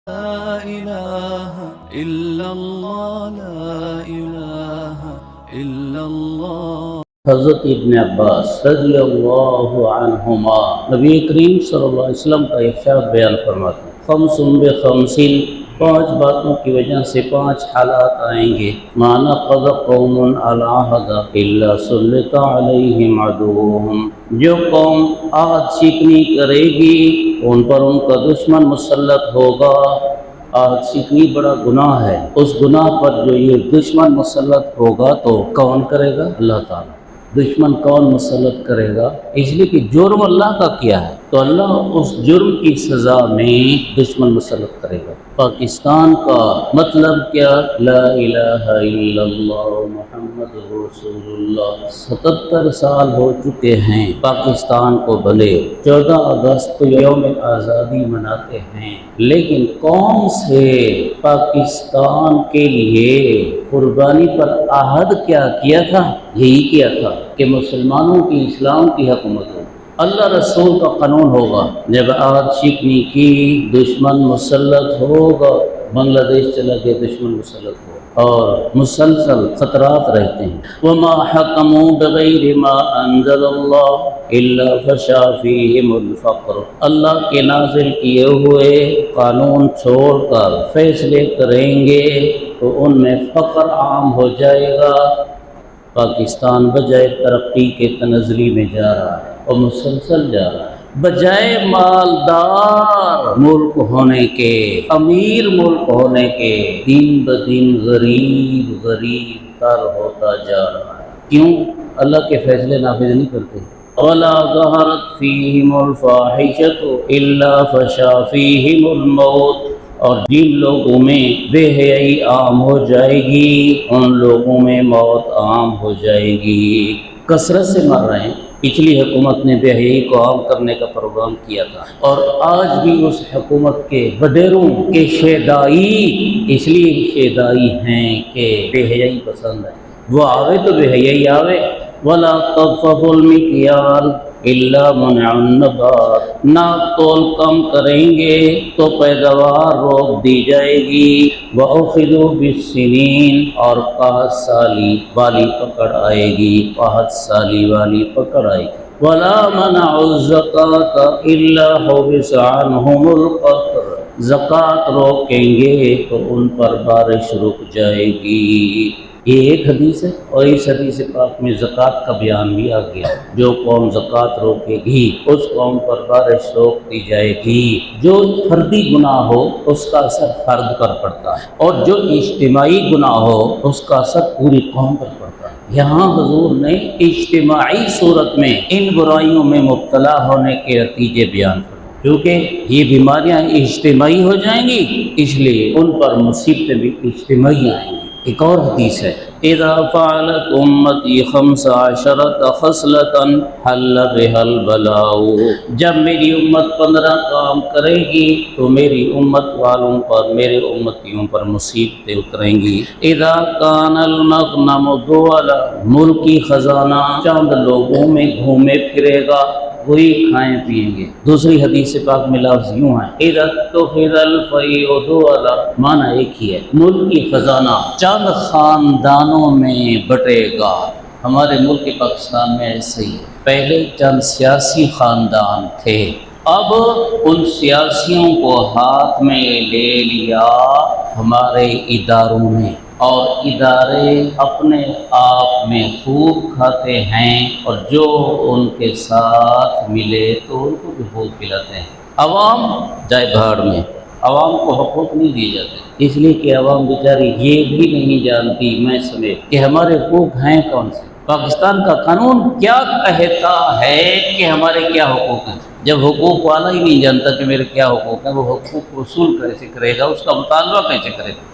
لا إله إلا الله لا إله إلا الله. حضرت ابن عباس رضی اللہ عنہما نبی کریم صلی اللہ علیہ وسلم کا ارشاد بیان فرماتے ہیں، خمس بخمسین، پانچ باتوں کی وجہ سے پانچ حالات آئیں گے. ما نقض قوم العہد الا سلط علیہم عدوہم، جو قوم عہد شکنی کرے گی ان پر ان کا دشمن مسلط ہوگا. عہد شکنی بڑا گناہ ہے، اس گناہ پر جو یہ دشمن مسلط ہوگا تو کون کرے گا؟ اللہ تعالیٰ. دشمن کون مسلط کرے گا؟ اس لیے کہ جرم اللہ کا کیا ہے تو اللہ اس جرم کی سزا میں دشمن مسلط کرے گا. پاکستان کا مطلب کیا؟ لا الہ الا اللہ محمد رسول اللہ. 77 سال ہو چکے ہیں پاکستان کو بنے. 14 اگست کو یوم آزادی مناتے ہیں، لیکن کون سے پاکستان کے لیے قربانی پر عہد کیا کیا تھا؟ یہی کیا تھا کہ مسلمانوں کی اسلام کی حکومت ہو، اللہ رسول کا قانون ہوگا. جب عہد شکنی کی دشمن مسلط ہوگا، بنگلہ دیش چلا گیا دشمن مسلط ہو اور مسلسل خطرات رہتے ہیں. وما حکموا بغیر ما انزل اللہ الا فشا فیہم الفقر، اللہ کے نازل کیے ہوئے قانون چھوڑ کر فیصلے کریں گے تو ان میں فقر عام ہو جائے گا. پاکستان بجائے ترقی کے تنزلی میں جا رہا ہے اور مسلسل جا رہا ہے. بجائے مالدار ملک ہونے کے، امیر ملک ہونے کے، دن بدن غریب تر ہوتا جا رہا ہے. کیوں؟ اللہ کے فیصلے نافذ نہیں کرتے. وَلَا ظَهَرَتْ فِيهِمُ الْفَاحِشَةُ إِلَّا فَشَا فِيهِمُ الْمَوْتُ، اور جن لوگوں میں بے حیائی عام ہو جائے گی ان لوگوں میں موت عام ہو جائے گی. کثرت سے مر رہے ہیں. پچھلی حکومت نے بے حیائی کو عام کرنے کا پروگرام کیا تھا اور آج بھی اس حکومت کے وڈیروں کے شیدائی اس لیے شیدائی ہیں کہ بے حیائی پسند ہے. وہ آوے تو بے حیائی آوے. وَلَا تَطْفَفُ الْمِكْيَالَ إِلَّا مُنْعَ النَّبَاتِ، ناپ تول کم کریں گے تو پیداوار روک دی جائے گی. وَأُخِذُوا بِالسِّنِينَ، اور قحط سالی والی پکڑ آئے گی، قحط سالی والی پکڑ آئے گی. وَلَا مَنَعُوا الزَّكَاةَ إِلَّا حُبِسَ عَنْهُمُ الْقَطْرُ، زکوٰۃ روکیں گے تو ان پر بارش رک جائے گی. یہ ایک حدیث ہے اور اس حدیث پاک میں زکوٰۃ کا بیان بھی آ گیا. جو قوم زکوٰۃ روکے گی اس قوم پر بارش روک دی جائے گی. جو فردی گناہ ہو اس کا اثر فرد پر پڑتا ہے اور جو اجتماعی گناہ ہو اس کا اثر پوری قوم پر پڑتا ہے. یہاں حضور نے اجتماعی صورت میں ان برائیوں میں مبتلا ہونے کے نتیجے بیان کر، کیونکہ یہ بیماریاں اجتماعی ہو جائیں گی اس لیے ان پر مصیبتیں بھی اجتماعی آئیں گی. ایک اور حدیث ہے، اذا فعلت امتی 15 خصلۃ حل بها البلاء، جب میری امت 15 کام کرے گی تو میری امت والوں پر، میرے امتیوں پر مصیبتیں اتریں گی. اذا کان المغنم دولا، ملکی خزانہ چند لوگوں میں گھومے پھرے گا وہی کھائیں پیئیں گے. دوسری حدیث پاک میں لفظ یوں ہے، اذا اتخذ الفیء دولا، معنی ایک ہی ہے، ملک کی خزانہ چند خاندانوں میں بٹے گا. ہمارے ملک پاکستان میں ایسے ہی ہے. پہلے چند سیاسی خاندان تھے، اب ان سیاسیوں کو ہاتھ میں لے لیا ہمارے اداروں نے، اور ادارے اپنے آپ میں خوب کھاتے ہیں اور جو ان کے ساتھ ملے تو ان کو بھی خوب کھلاتے ہیں. عوام جائے بھاڑ میں، عوام کو حقوق نہیں دیے جاتے اس لیے کہ عوام بیچاری یہ بھی نہیں جانتی میں سمیت کہ ہمارے حقوق ہیں کون سے. پاکستان کا قانون کیا کہتا ہے کہ ہمارے کیا حقوق ہیں؟ جب حقوق والا ہی نہیں جانتا کہ میرے کیا حقوق ہیں، وہ حقوق وصول کیسے کرے گا، اس کا مطالبہ کیسے کرے گا؟